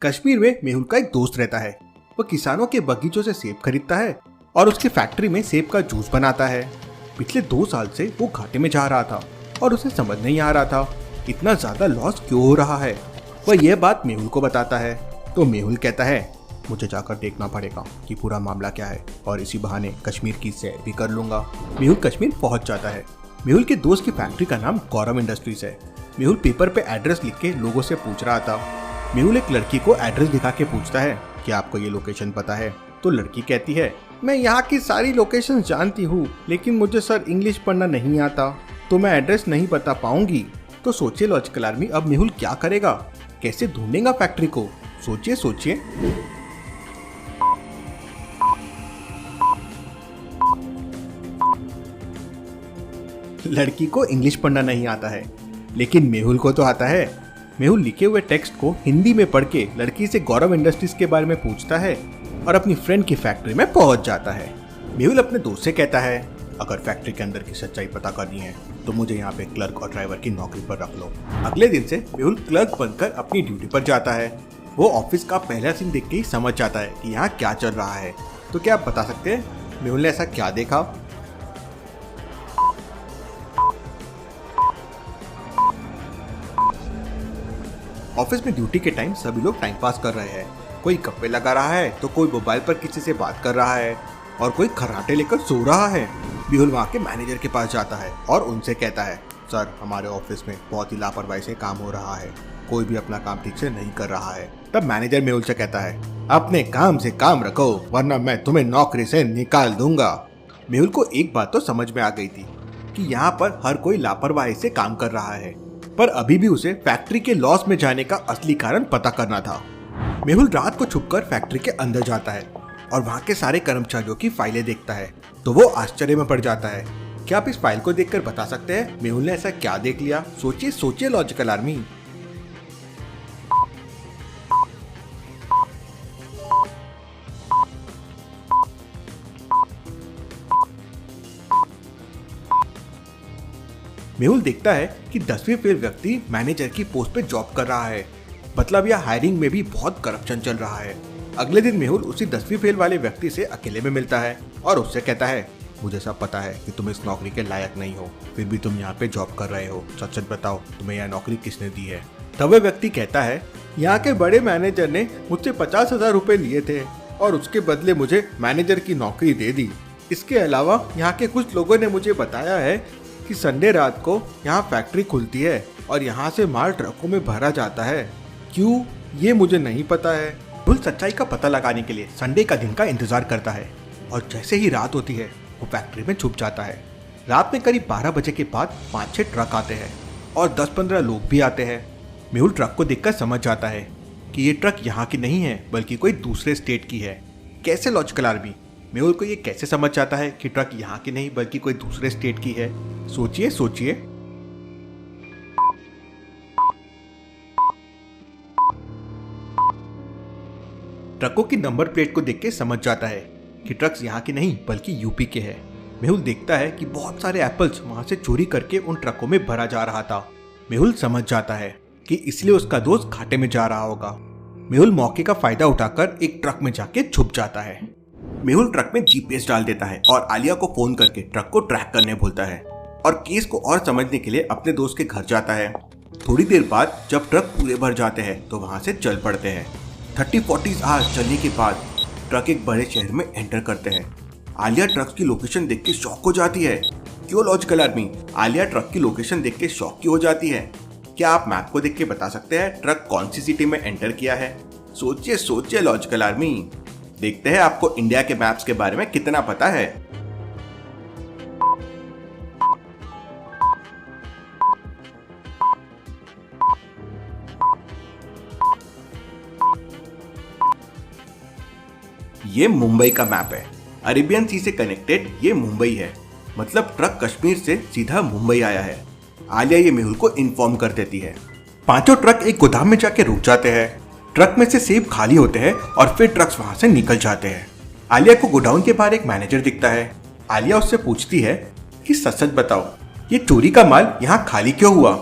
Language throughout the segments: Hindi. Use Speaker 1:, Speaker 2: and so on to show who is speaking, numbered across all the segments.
Speaker 1: कश्मीर में मेहुल का एक दोस्त रहता है। वो किसानों के बगीचों से सेब खरीदता है और उसकी फैक्ट्री में सेब का जूस बनाता है। पिछले 2 साल से वो घाटे में जा रहा था और उसे समझ नहीं आ रहा था इतना ज्यादा लॉस क्यों हो रहा है। वह यह बात मेहुल को बताता है तो मेहुल कहता है मुझे जाकर देखना पड़ेगा कि पूरा मामला क्या है और इसी बहाने कश्मीर की सैर भी कर लूंगा। मेहुल कश्मीर पहुंच जाता है। मेहुल के दोस्त की फैक्ट्री का नाम गौरव इंडस्ट्रीज है। मेहुल पेपर पे एड्रेस लिख के लोगों से पूछ रहा था। मेहुल एक लड़की को एड्रेस दिखा के पूछता है कि आपको ये लोकेशन पता है। तो लड़की कहती है मैं यहाँ की सारी लोकेशन जानती हूँ लेकिन मुझे सर इंग्लिश पढ़ना नहीं आता तो मैं एड्रेस नहीं बता पाऊंगी। तो सोचिए लॉजिकल आर्मी, अब मेहुल क्या करेगा, कैसे ढूंढेगा फैक्ट्री को। सोचिए सोचिए। लड़की को इंग्लिश पढ़ना नहीं आता है लेकिन मेहुल को तो आता है। मेहुल लिखे हुए टेक्स्ट को हिंदी में पढ़ के लड़की से गौरव इंडस्ट्रीज के बारे में पूछता है और अपनी फ्रेंड की फैक्ट्री में पहुंच जाता है। मेहुल अपने दोस्त से कहता है अगर फैक्ट्री के अंदर की सच्चाई पता करनी है तो मुझे यहाँ पे क्लर्क और ड्राइवर की नौकरी पर रख लो। अगले दिन से मेहुल क्लर्क बनकर अपनी ड्यूटी पर जाता है। वो ऑफिस का पहला सीन देख के ही समझ जाता है कि यहाँ क्या चल रहा है। तो क्या आप बता सकते हैं मेहुल ने ऐसा क्या देखा? ऑफिस में ड्यूटी के टाइम सभी लोग टाइम पास कर रहे हैं। कोई गप्पे लगा रहा है तो कोई मोबाइल पर किसी से बात कर रहा है और कोई खर्राटे लेकर सो रहा है। मेहुल वहाँ के मैनेजर के पास जाता है और उनसे कहता है सर हमारे ऑफिस में बहुत ही लापरवाही से काम हो रहा है, कोई भी अपना काम ठीक से नहीं कर रहा है। तब मैनेजर मेहुल से कहता है अपने काम से काम रखो वरना मैं तुम्हें नौकरी से निकाल दूंगा। मेहुल को एक बात तो समझ में आ गई थी कि यहाँ पर हर कोई लापरवाही से काम कर रहा है, पर अभी भी उसे फैक्ट्री के लॉस में जाने का असली कारण पता करना था। मेहुल रात को छुपकर फैक्ट्री के अंदर जाता है और वहाँ के सारे कर्मचारियों की फाइलें देखता है तो वो आश्चर्य में पड़ जाता है। क्या आप इस फाइल को देखकर बता सकते हैं मेहुल ने ऐसा क्या देख लिया? सोचिए सोचिए लॉजिकल आर्मी। मेहुल देखता है कि 10वीं फेल व्यक्ति मैनेजर की पोस्ट पे जॉब कर रहा है। मतलब यह हायरिंग में भी बहुत करप्शन चल रहा है। अगले दिन मेहुल उसी 10वीं फेल वाले व्यक्ति से अकेले में मिलता है और उससे कहता है मुझे सब पता है कि तुम इस नौकरी के लायक नहीं हो, फिर भी तुम यहाँ पे जॉब कर रहे हो। सच सच बताओ तुम्हें यह नौकरी किसने दी है? तब वह व्यक्ति कहता है यहाँ के बड़े मैनेजर ने मुझसे 50,000 रुपए लिए थे और उसके बदले मुझे मैनेजर की नौकरी दे दी। इसके अलावा यहाँ के कुछ लोगों ने मुझे बताया है कि संडे रात को यहाँ फैक्ट्री खुलती है और यहाँ से माल ट्रकों में भरा जाता है। क्यों, ये मुझे नहीं पता है। मेहुल सच्चाई का पता लगाने के लिए संडे का दिन का इंतजार करता है और जैसे ही रात होती है वो फैक्ट्री में छुप जाता है। रात में करीब 12 बजे के बाद 5-6 ट्रक आते हैं और 10-15 लोग भी आते हैं। मेहुल ट्रक को देखकर समझ जाता है कि ये ट्रक यहाँ की नहीं है बल्कि कोई दूसरे स्टेट की है। कैसे लॉजिकल आर्मी? मेहुल को ये कैसे समझ जाता है कि ट्रक यहाँ की नहीं बल्कि कोई दूसरे स्टेट की है? सोचिए सोचिए। ट्रकों की नंबर प्लेट को देख के समझ जाता है कि ट्रक्स यहाँ की नहीं बल्कि यूपी के हैं। मेहुल देखता है कि बहुत सारे एप्पल्स वहां से चोरी करके उन ट्रकों में भरा जा रहा था। मेहुल समझ जाता है कि इसलिए उसका दोस्त घाटे में जा रहा होगा। मेहुल मौके का फायदा उठाकर एक ट्रक में जाके छुप जाता है। मेहुल ट्रक में जीपीएस डाल देता है और आलिया को फोन करके ट्रक को ट्रैक करने बोलता है और केस को और समझने के लिए अपने दोस्त के घर जाता है। थोड़ी देर बाद जब ट्रक पूरे भर जाते हैं तो वहां से चल पड़ते हैं। 30-40 आवर्स चलने के बाद ट्रक एक बड़े शहर में एंटर करते हैं। आलिया ट्रक की लोकेशन देख के शॉक हो जाती है। क्यों लॉजिकल आर्मी? आलिया ट्रक की लोकेशन देख के शॉक क्यों हो जाती है? क्या आप मैप को देख के बता सकते हैं ट्रक कौन सी सिटी में एंटर किया है? सोचिए सोचिए लॉजिकल आर्मी। देखते हैं आपको इंडिया के मैप्स के बारे में कितना पता है। ये मुंबई का मैप है। अरेबियन सी से कनेक्टेड ये मुंबई है। मतलब ट्रक कश्मीर से सीधा मुंबई आया है। आलिया ये मेहुल को इन्फॉर्म कर देती है। पांचों ट्रक एक गोदाम में जाके रुक जाते हैं। ट्रक में से सेब खाली होते हैं और फिर ट्रक्स वहां से निकल जाते हैं। आलिया को गोडाउन के बाहर एक मैनेजर दिखता है। आलिया उससे पूछती है कि सच सच बताओ ये चोरी का माल यहाँ खाली क्यों हुआ,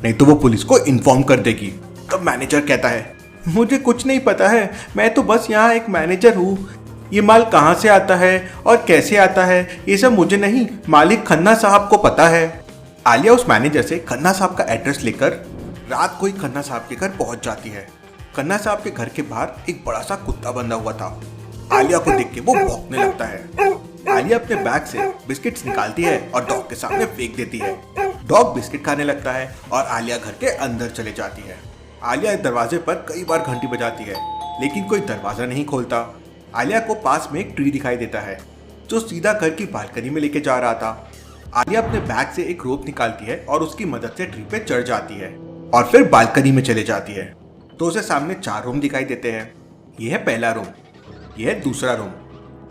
Speaker 1: नहीं तो वो पुलिस को इन्फॉर्म कर देगी। तब मैनेजर कहता है मुझे कुछ नहीं पता है, मैं तो बस यहाँ एक मैनेजर हूँ। ये माल कहाँ से आता है और कैसे आता है ये सब मुझे नहीं, मालिक खन्ना साहब को पता है। आलिया उस मैनेजर से खन्ना साहब का एड्रेस लेकर रात को ही खन्ना साहब के घर पहुंच जाती है। खन्ना साहब के घर के बाहर एक बड़ा सा कुत्ता बंधा हुआ था। आलिया को देख के वो भौंकने लगता है। आलिया अपने बैग से बिस्किट्स निकालती है और डॉग के सामने फेंक देती है। डॉग बिस्किट खाने लगता है और आलिया घर के अंदर चले जाती है। आलिया दरवाजे पर कई बार घंटी बजाती है लेकिन कोई दरवाजा नहीं खोलता। आलिया को पास में एक ट्री दिखाई देता है जो सीधा घर की बालकनी में लेके जा रहा था। आलिया अपने बैग से एक रोप निकालती है और उसकी मदद से ट्री पे चढ़ जाती है और फिर बालकनी में चले जाती है। तो उसे सामने 4 रूम दिखाई देते हैं। यह है पहला रूम, यह है दूसरा रूम,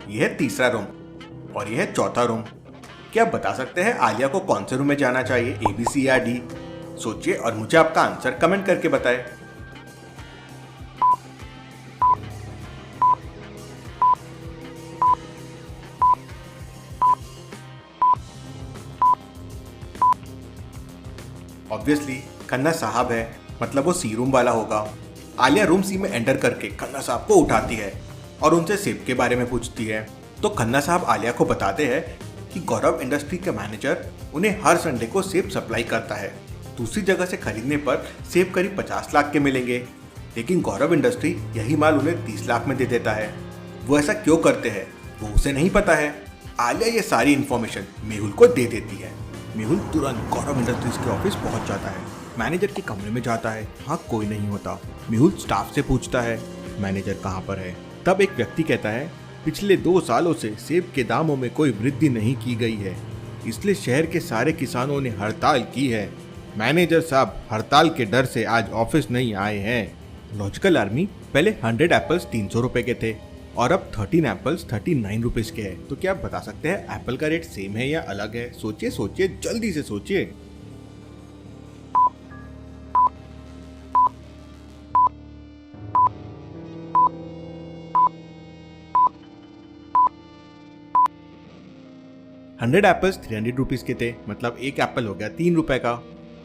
Speaker 1: यह है तीसरा रूम और यह है चौथा रूम। क्या आप बता सकते हैं आलिया को कौन से रूम में जाना चाहिए, ए, बी, सी या डी? सोचिए और मुझे आपका आंसर कमेंट करके बताएं। ऑब्वियसली खन्ना साहब है, मतलब वो सी रूम वाला होगा। आलिया रूम सी में एंटर करके खन्ना साहब को उठाती है और उनसे सेब के बारे में पूछती है। तो खन्ना साहब आलिया को बताते हैं कि गौरव इंडस्ट्री के मैनेजर उन्हें हर संडे को सेब सप्लाई करता है। दूसरी जगह से खरीदने पर सेब करीब 50 लाख के मिलेंगे, लेकिन गौरव इंडस्ट्री यही माल उन्हें 30 लाख में दे देता है। वो ऐसा क्यों करते हैं वो उसे नहीं पता है। आलिया ये सारी इन्फॉर्मेशन मेहुल को दे देती है। मेहुल तुरंत गौरव इंडस्ट्रीज के ऑफिस पहुंच जाता है। मैनेजर के कमरे में जाता है, वहाँ कोई नहीं होता। मेहुल स्टाफ से पूछता है मैनेजर कहाँ पर है। तब एक व्यक्ति कहता है पिछले 2 सालों से सेब के दामों में कोई वृद्धि नहीं की गई है, इसलिए शहर के सारे किसानों ने हड़ताल की है। मैनेजर साहब हड़ताल के डर से आज ऑफिस नहीं आए हैं। लॉजिकल आर्मी पहले 100 एप्पल्स 300 रुपए के थे और अब 13 एप्पल्स 39 रुपीज के हैं। तो क्या आप बता सकते हैं एप्पल का रेट सेम है या अलग है? सोचिए सोचिए, जल्दी से सोचिए। हंड्रेड एप्पल्स 300 रुपीज के थे, मतलब एक एप्पल हो गया 3 रुपए का।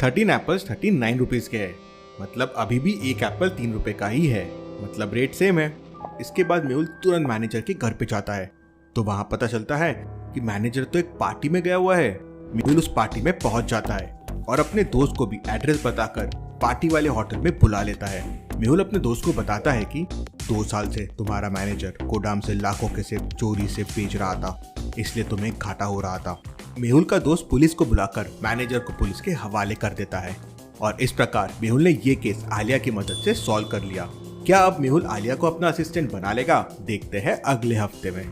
Speaker 1: 13 एप्पल्स 39 रुपीज के है, मतलब अभी भी एक एप्पल 3 रुपए का ही है, मतलब रेट सेम है। इसके बाद मेहुल तुरंत मैनेजर के घर पे जाता है, तो वहां पता चलता है कि मैनेजर तो एक पार्टी में गया हुआ है। मेहुल उस पार्टी में पहुंच जाता है और अपने दोस्त को भी एड्रेस बताकर पार्टी वाले होटल में बुला लेता है। मेहुल अपने दोस्त को बताता है कि 2 साल से तुम्हारा मैनेजर गोदाम से लाखों के सेब चोरी से बेच रहा था, इसलिए तुम्हें घाटा हो रहा था। मेहुल का दोस्त पुलिस को बुलाकर मैनेजर को पुलिस के हवाले कर देता है और इस प्रकार मेहुल ने ये केस आलिया की मदद से सॉल्व कर लिया। क्या अब मेहुल आलिया को अपना असिस्टेंट बना लेगा? देखते हैं अगले हफ्ते में।